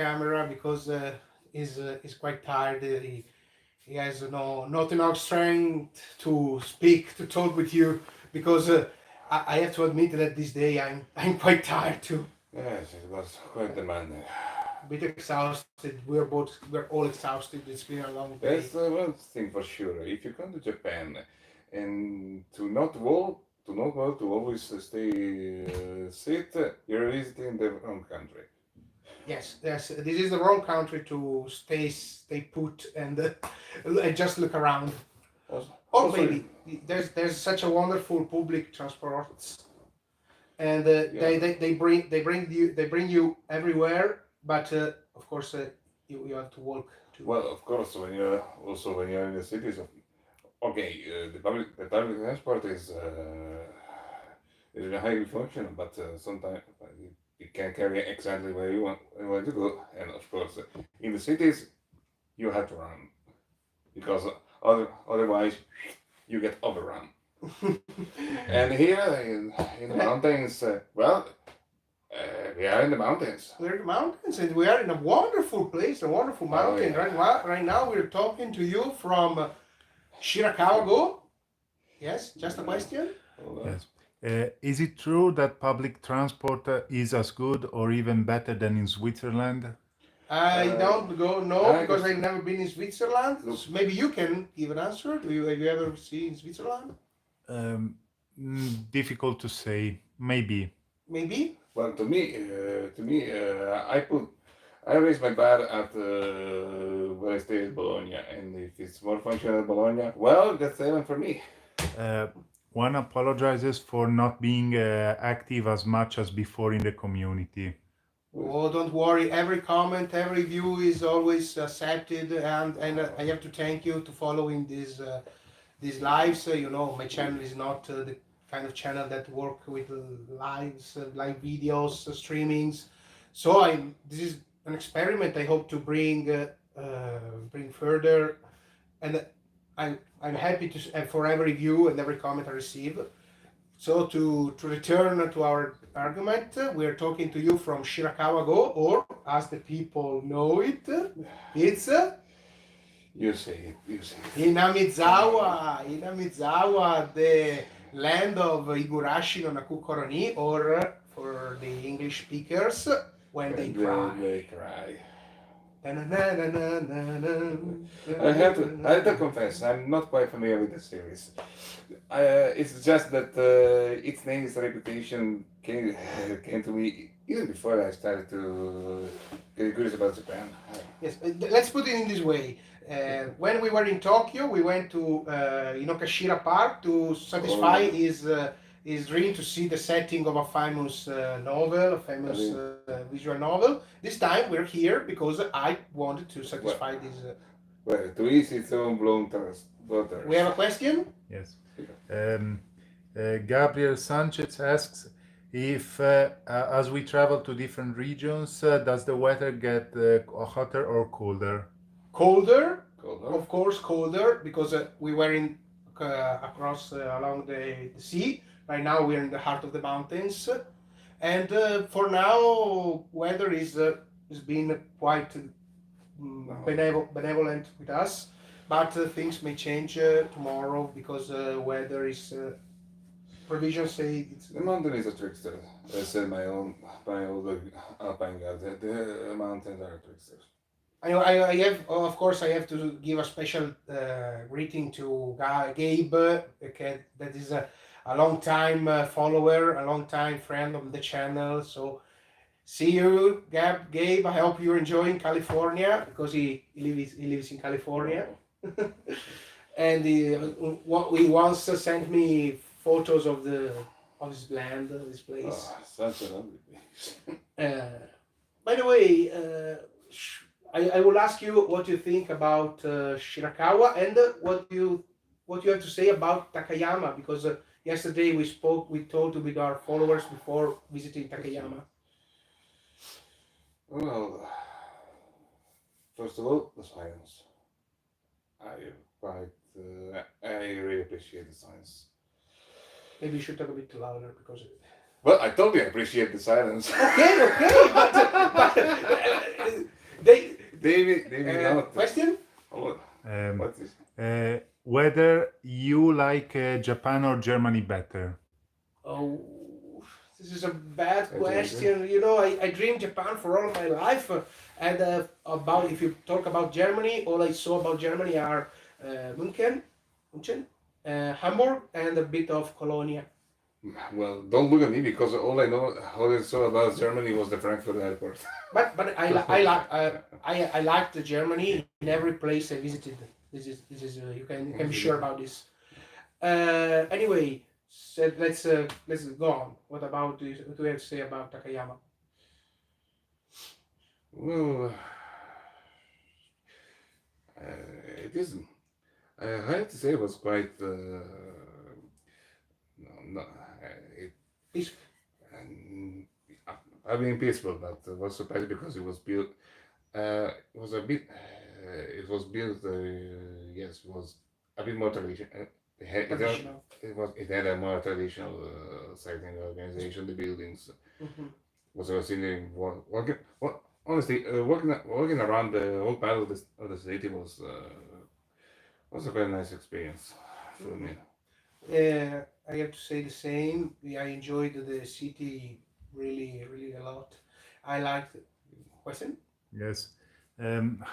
camera because he's quite tired. He has not enough strength to speak to talk with you because I have to admit that this day I'm quite tired too. Yes, it was quite demanding. A bit exhausted. We're all exhausted. It's been a long day. That's one thing for sure. If you come to Japan and to not always stay sit, you're visiting the wrong country. Yes, yes. This is the wrong country to stay put and just look around. Also, Or also maybe there's such a wonderful public transports, and yeah. they bring you everywhere. But of course, you have to walk too. Well, of course, when you're in the cities, okay, the public transport is highly functional, but sometimes it can carry exactly where you want to go, and of course, in the cities you have to run because otherwise you get overrun. And here in the mountains, we are in the mountains. We're in the mountains, and we are in a wonderful place, a wonderful Oh mountain. yeah. Right now, we're talking to you from Shirakawa. Go. Yes, just a question. Yes. Is it true that public transport is as good or even better than in Switzerland? I don't go no I because guess I've never been in Switzerland. look. So maybe you can give an answer. Have you ever seen Switzerland? Um, Difficult to say. Maybe. Maybe. Well, I raise my bar at where I stay at Bologna, and if it's more functional at Bologna, well, that's even for me. Uh, One apologizes for not being active as much as before in the community. Oh, don't worry. Every comment, every view is always accepted, and I have to thank you to following these lives. My channel is not the kind of channel that work with live videos, streamings. So this is an experiment. I hope to bring further, and I'm happy for every view and every comment I receive. So to return to our argument, we are talking to you from Shirakawa Go, or as the people know it, it's You say it, you say it. Hinamizawa, the land of Igurashi no Nakukoro ni, or for the English speakers, when they cry. They cry. Na, na, na, na, na, na, I have to confess, I'm not quite familiar with the series. It's just that its name's reputation came to me even before I started to get curious about Japan. Yes, let's put it in this way. When we were in Tokyo, we went to Inokashira Park to satisfy his dream to see the setting of a famous novel, a famous visual novel. This time we're here because I wanted to satisfy this. Well, to each its own blown daughters. We have a question? Yes. Gabriel Sanchez asks if, as we travel to different regions, does the weather get hotter or colder? Colder, Colder. of course, colder because we were in across along the sea. Right now we're in the heart of the mountains, and for now weather is being quite benevolent with us. But things may change tomorrow because weather is provisions say it's The mountain is a trickster. I said my old alpine guide. The mountains are tricksters. I have, of course, I have to give a special greeting to Gabe, that is a long time follower, a long time friend of the channel. So, see you, Gabe. I hope you're enjoying California because he lives in California, and he once sent me photos of his land, this place. Oh, such a lovely place. By the way. I will ask you what you think about Shirakawa and what you have to say about Takayama because yesterday we talked with our followers before visiting Takayama. Well, first of all, the science. I really appreciate the science. Maybe you should talk a bit louder because Well, I totally appreciate the silence. Okay, but they They not. question. Oh, Um, what is? whether you like Japan or Germany better? Oh, this is a bad I don't know. question. You know, I dreamed Japan for all my life, and about if you talk about Germany, all I saw about Germany are München, Hamburg, and a bit of Colonia. Well, don't look at me because all I saw about Germany was the Frankfurt airport. But I liked the Germany in every place I visited. This is you can be sure about this. Anyway, so let's go on. What do you have to say about Takayama? Well, it is. I have to say it was quite. No, it, Peace. um, I mean peaceful, but it was surprised because it was built. It was a bit. It was built. Yes, it was a bit more traditional. Traditional. It had a more traditional setting organization. The buildings Mhm. was considering walking. Well, honestly, walking around the whole part of the city was a very nice experience for me. I have to say the same. I enjoyed the city really a lot. I liked. Question? Yes.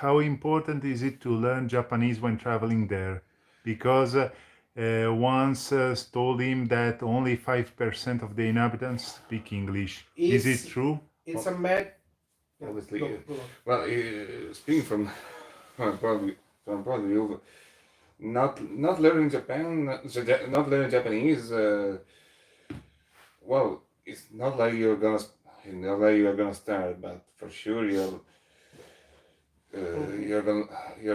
How important is it to learn Japanese when traveling there? Because once told him that only 5% of the inhabitants speak English. Is it It's true? it's Well, a mad. Yeah, obviously, go on. well, speaking from from point of view, not learning not learning Japanese. Well, it's not like not like you're gonna start, but for sure Mhm. you're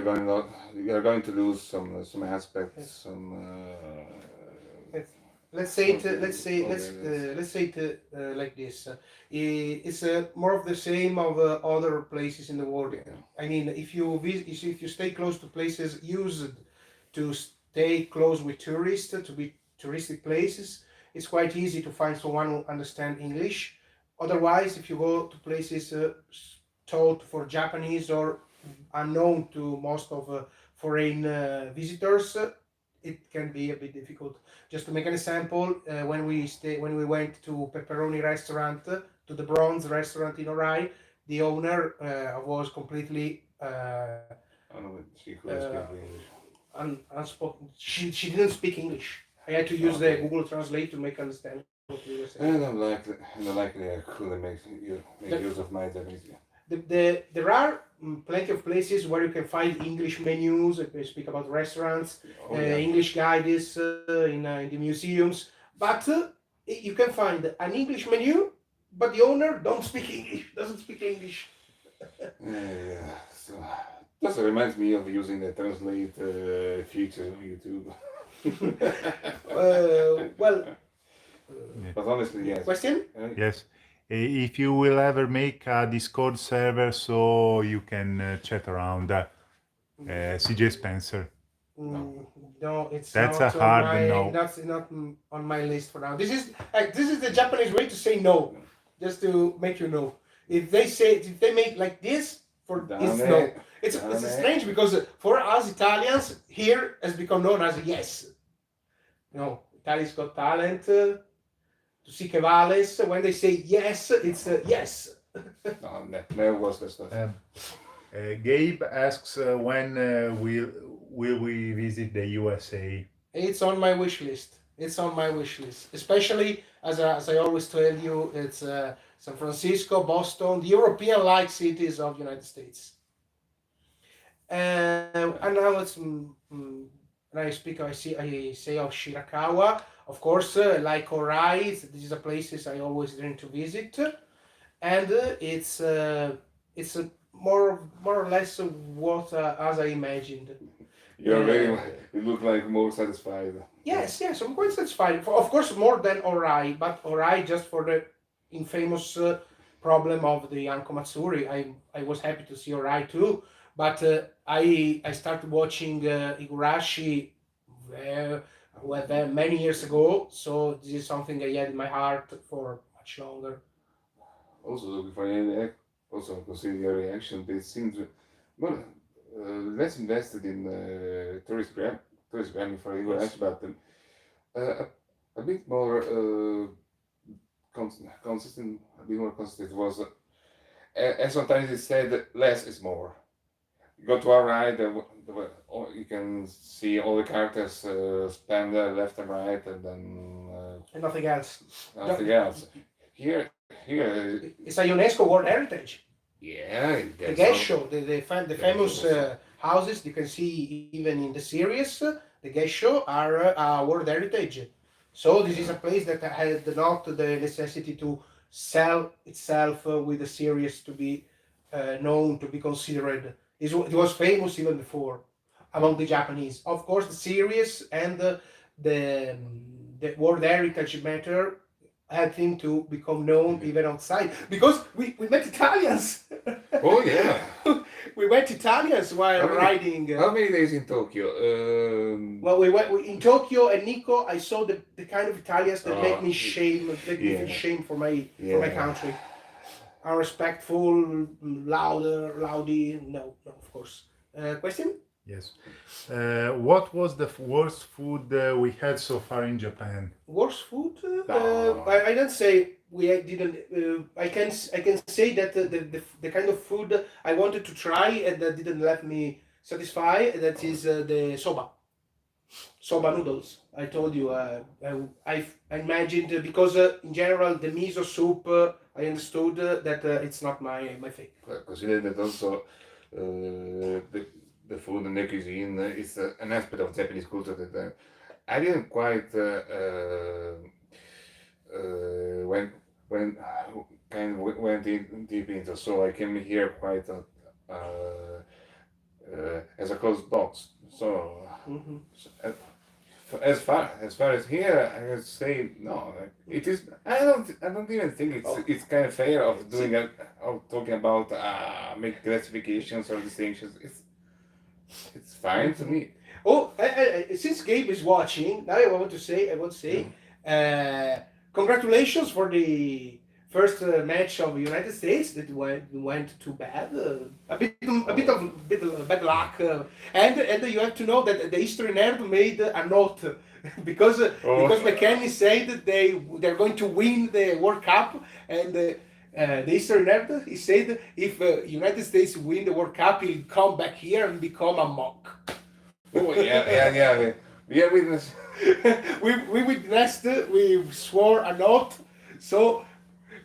going not, you're going to lose some aspects, Yes. some Let's let's say it. awareness. Let's say it like this. It's more of the same of other places in the world. Yeah. I mean, if you stay close to places used to stay close with tourists, to be touristic places, it's quite easy to find someone who understand English. Otherwise, if you go to places taught for Japanese or unknown to most of foreign visitors, it can be a bit difficult. Just to make an example, when we went to Pepperoni restaurant, to the Bronze restaurant in Orai, the owner was completely I know she couldn't speak English. unspoken. She didn't speak English. I had to use the Okay. Google Translate to make understand what we were saying. And unlikely I couldn't make The, use of my Japanese. there are plenty of places where you can find English menus. We speak about restaurants, Oh yeah. English guides in the museums, but you can find an English menu, but the owner don't speak English, doesn't speak English. Yeah. So just reminds me of using the translate feature on YouTube. Well, Yeah. But honestly, yes. question? Yes. If you will ever make a Discord server so you can chat around, CJ Spencer. No, it's That's a not on hard my no. not on my list for now. This is the Japanese way to say no, just to make you know. If they make like this for it's Damn no. it. It's Damn it. strange because for us Italians here has become known as a yes. No, Italians got talent. To see che vales. When they say yes, it's yes. No, never was the stuff. Gabe asks when will we visit the USA? It's on my wish list. It's on my wish list, especially as I always tell you, it's San Francisco, Boston, the European-like cities of the United States. And now when I say of Shirakawa, of course, like Orai, this is a places I always dream to visit, and it's more or less what as I imagined. You're very, Uh, you look like more satisfied. yes, I'm quite satisfied. Of course, more than Orai, but Orai just for the infamous problem of the Anko Matsuri. I was happy to see Orai too, but I started watching Igurashi many years ago, so this is something I had in my heart for much longer. Also, if I also consider your reaction, they seem to well less invested in tourist gram if I were Yes. asked about them. Uh, a bit more consistent, a bit more consistent was, as sometimes it's said, less is more. You go to our right, you can see all the characters span left and right, and then And nothing else. nothing else. Here, It's a UNESCO World Heritage. yeah, The there's some. Gesho, the There's famous also. houses you can see even in the series, the Gesho are World Heritage. So this is a place that had not the necessity to sell itself with the series to be known, to be considered. It was famous even before among the Japanese. Of course, the series and the, the World Heritage matter helping to become known even outside because we met Italians. Oh yeah. We met Italians while How many, riding. how many days in Tokyo? Well, we went in Tokyo and Nico. I saw the kind of Italians that make Oh, me shame, make me feel yeah, shame for my yeah. country. Unrespectful, louder, loudy. No, no, of course. Question? Yes. What was the worst food we had so far in Japan? Worst food? No. I don't say we didn't. I can say that the kind of food I wanted to try and that didn't let me satisfy. That is the soba noodles. I told you. I imagined because in general the miso soup. I understood that it's not my thing. Consider that also the food and the cuisine is an aspect of Japanese culture that I didn't quite when kind of went in deep into. So I came here quite as a closed box. So Hmm. as far as here, I would say no. It is. I don't even think it's kind of fair of doing of talking about make classifications or distinctions. It's fine to me. Oh, since Gabe is watching, now I want to say, congratulations for the first match of the United States that went too bad. A bit of bad luck, and you have to know that the history nerd made a note because McKenny said that they're going to win the World Cup and. The history nerd, he said if United States win the World Cup, he'll come back here and become a monk. Oh yeah. We are witness. We witnessed it, we swore an oath, so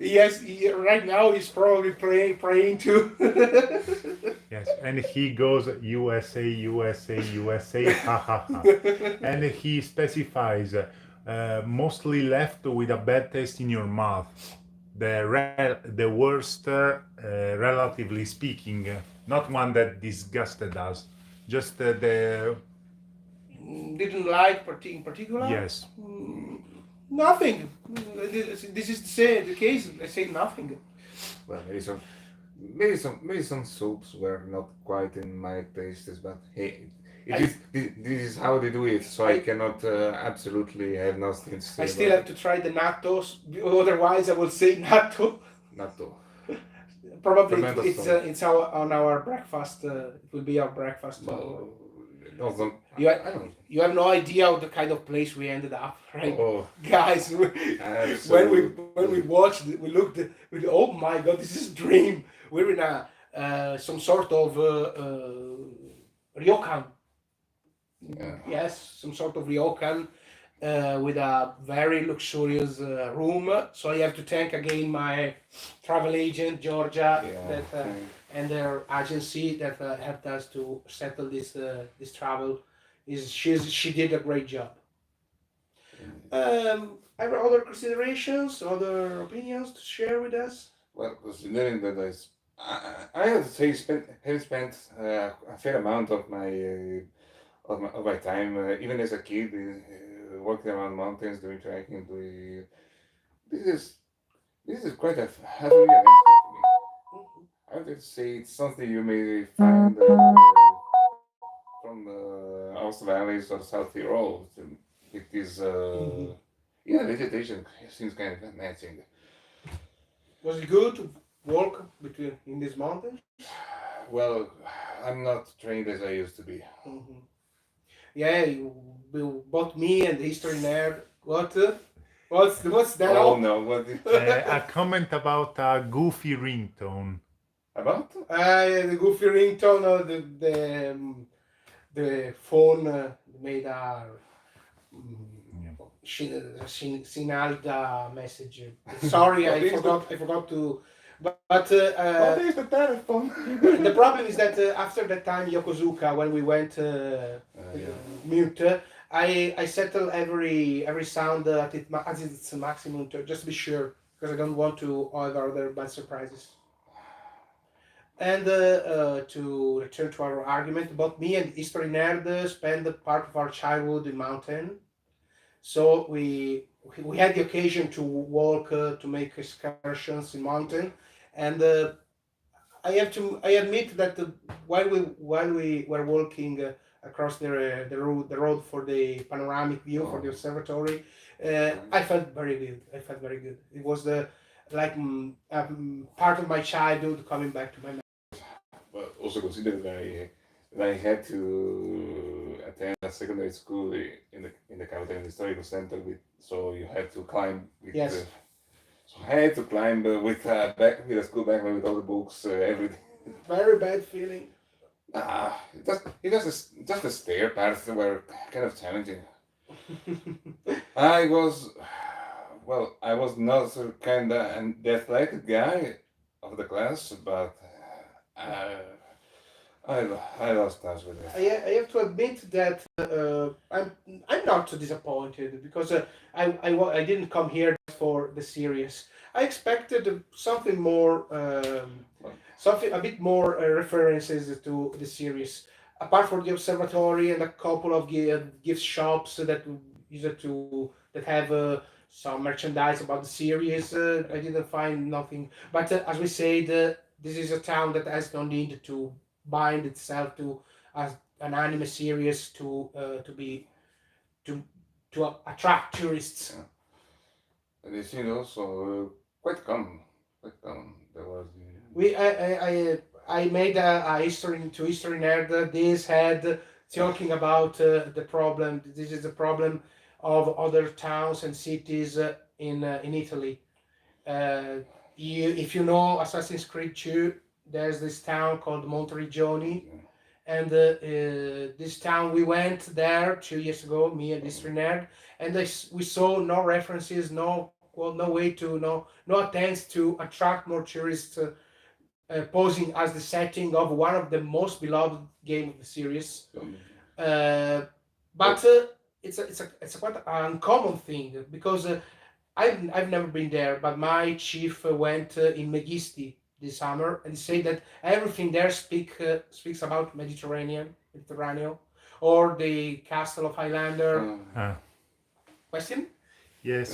yes, right now he's probably praying to. Yes, and he goes USA, USA, USA, ha ha ha. And he specifies mostly left with a bad taste in your mouth. The worst, relatively speaking, not one that disgusted us, just the Didn't like in particular. yes. Nothing. This is the case. I say nothing. Well, maybe some soups were not quite in my tastes, but hey, this is how they do it. So I cannot absolutely have nothing to say I still about have to try the nattos. Otherwise, I will say natto. natto. Probably Tremendous it's on our breakfast. It will be our breakfast. No, You I don't. you have no idea of the kind of place we ended up, right, Oh, guys? When we watched, we looked. Oh my God, this is a dream. We're in a some sort of ryokan. yeah. Yes, some sort of ryokan with a very luxurious room. So I have to thank again my travel agent Georgia Yeah. and their agency that helped us to settle this travel. She did a great job. Have other considerations, other opinions to share with us? Well, considering that I have to say have spent a fair amount of my time, even as a kid, walking around mountains, doing trekking, doing this is this is quite a familiar aspect to me. I would say it's something you may find from the Alps Valleys or South Tyrol. It is Mhm. yeah, vegetation seems kind of amazing. Was it good to walk between in these mountains? Well, I'm not trained as I used to be. Hmm. Yeah, both me and the history nerd. What? What's that Oh all? no, what did, A comment about a goofy ringtone. about? Yeah, the goofy ringtone or the phone made a Yeah. Sinalda message. Sorry, What is the I forgot to. But what is the telephone? the problem is that after that time, Yokozuka, when we went Yeah. mute, I settle every sound at its maximum to just be sure because I don't want to have other bad surprises. And to return to our argument, both me and History Nerd spent part of our childhood in mountain. So we had the occasion to walk to make excursions in mountain, and I admit that while we were walking the road for the panoramic view for the Oh, observatory, right. I felt very good. I felt very good. It was the like part of my childhood coming back to my memory. But also consider that I had to attend a secondary school in the Cavalier Historical Center with so you had to climb with Yes, so I had to climb with back with a school backpack with all the books every day. very bad feeling. Just the stair paths were kind of challenging. I was well, I was not so kind of the athletic guy of the class, but uh, I lost touch with it. I have to admit that I'm not so disappointed because I didn't come here for the series. I expected something more, something a bit more references to the series. Apart from the observatory and a couple of gift shops that used to that have some merchandise about the series, I didn't find nothing. But as we said, this is a town that has no need to bind itself to as an anime series to be to attract tourists. Yeah. And it seemed also quite common. Quite common. There was We I made a history to history nerd. This had talking about the problem. This is the problem of other towns and cities in Italy. Uh, if you know Assassin's Creed 2, there's this town called Monteriggioni, yeah. and this town we went there 2 years ago, me and this nerd, and we saw no references, no way to no attempts to attract more tourists, posing as the setting of one of the most beloved game of the series. Um, Uh, but it's a quite uncommon thing because I've never been there, but my chief went in Megisti this summer and said that everything there speaks about Mediterranean, or the castle of Highlander. Ah, Question? yes,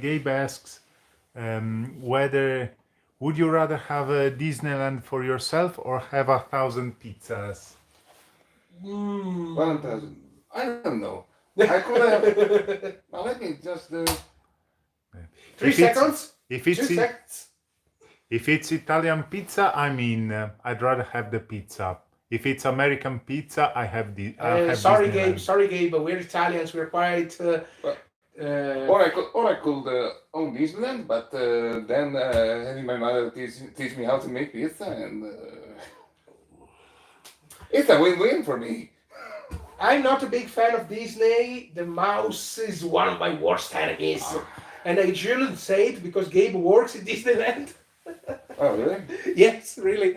Gabe asks whether would you rather have a Disneyland for yourself or have 1,000 pizzas? Hmm. 1,000. I don't know. I could have. Now let me just. Three If it's seconds. if Two it's seconds. if it's Italian pizza, I mean, I'd rather have the pizza. If it's American pizza, I have Sorry, Disneyland. Gabe. Sorry, Gabe. But we're Italians. We're quite. Well, Uh, or I could own Disneyland, but then having my mother teach me how to make pizza, and it's a win-win for me. I'm not a big fan of Disney. The mouse is one of my worst enemies. And I shouldn't say it because Gabe works in Disneyland. Oh, really? Yes, really.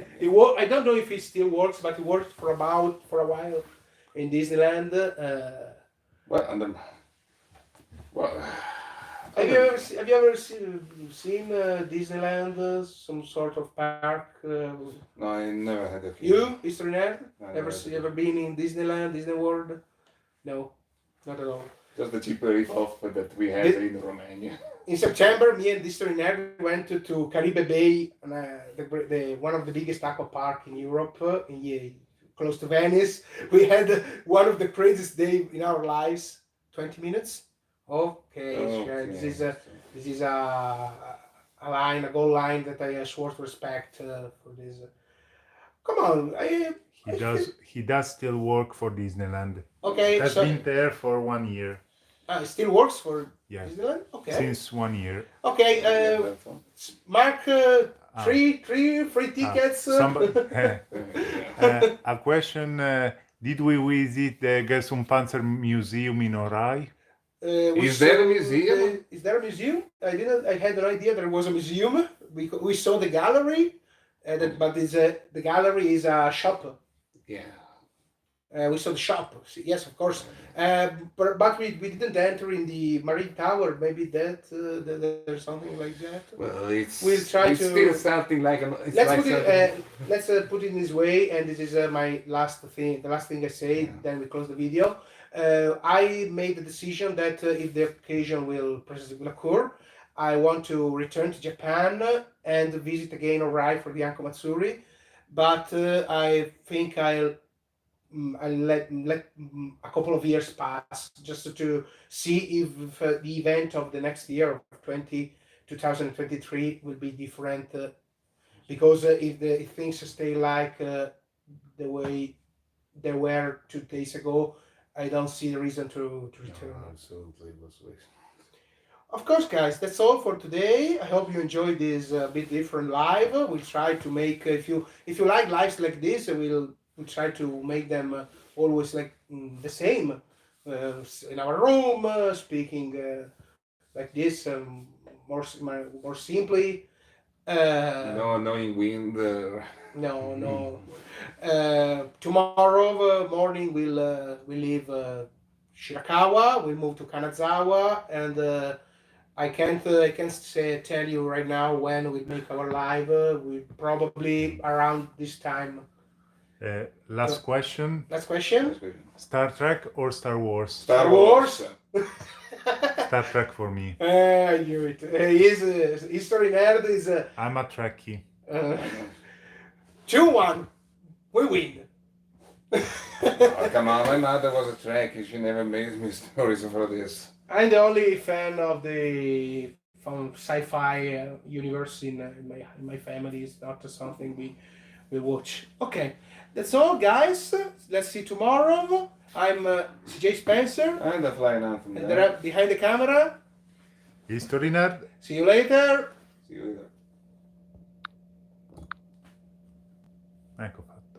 I don't know if he still works, but he worked for a while in Disneyland. Well, under, well, Have you ever seen Disneyland? Some sort of park? no, I never had a You, Mr. Nerd? I never had a Ever been in Disneyland, Disney World? No, not at all. Just the cheaper rip-off that we had Did- in Romania. In September, me and Mr. Nerd went to Caribe Bay, one of the biggest aqua park in Europe, close to Venice. We had one of the craziest days in our lives. 20 minutes. Okay, sure. This is a a goal line that I swore to respect for this. Come on, He does still work for Disneyland. okay. Has So been there for 1 year. it still works for Yeah, Disneyland. Okay. since 1 year. Okay. Mark, Ah. three free tickets. A question: did we visit the Gesundpanzer Museum in Orai? Is there a museum? Is there a museum? I didn't. I had no idea there was a museum. We saw the gallery, but the gallery is a shop. Yeah. We saw the shop. Yes, of course. But we didn't enter in the Marine Tower. Maybe there's something like that. Well, We'll try it's to- still something like an. It's Let's like put something- it. Let's put it in this way, and this is my last thing. The last thing I say. Yeah. Then we close the video. I made the decision that if the occasion will occur, I want to return to Japan and visit again Orai for the Anko Matsuri. But I think I'll let a couple of years pass just to see if the event of the next year of 2023 will be different. Because if things stay like the way they were 2 days ago, I don't see the reason to return. No, absolutely, it was waste. Of course, guys, that's all for today. I hope you enjoyed this bit different live. We'll try to make if you like lives like this, we'll try to make them always like the same in our room, speaking like this, more simply. No annoying wind. No. Tomorrow morning we'll leave Shirakawa. We move to Kanazawa, and I can't tell you right now when we make our live. We probably around this time. Last question: Last question. Star Trek or Star Wars? Star Wars. Star Trek for me. I knew it. He's a history nerd. Is I'm a Trekkie. 2-1. We win. Oh, come on, my mother was a Trekkie. She never made me stories for this. I'm the only fan of the sci-fi universe in my family. It's not something we watch. Okay, that's all, guys. Let's see tomorrow. I'm CJ Spencer, And the flying anthem. and behind the camera. History nerd. See you later. See you later.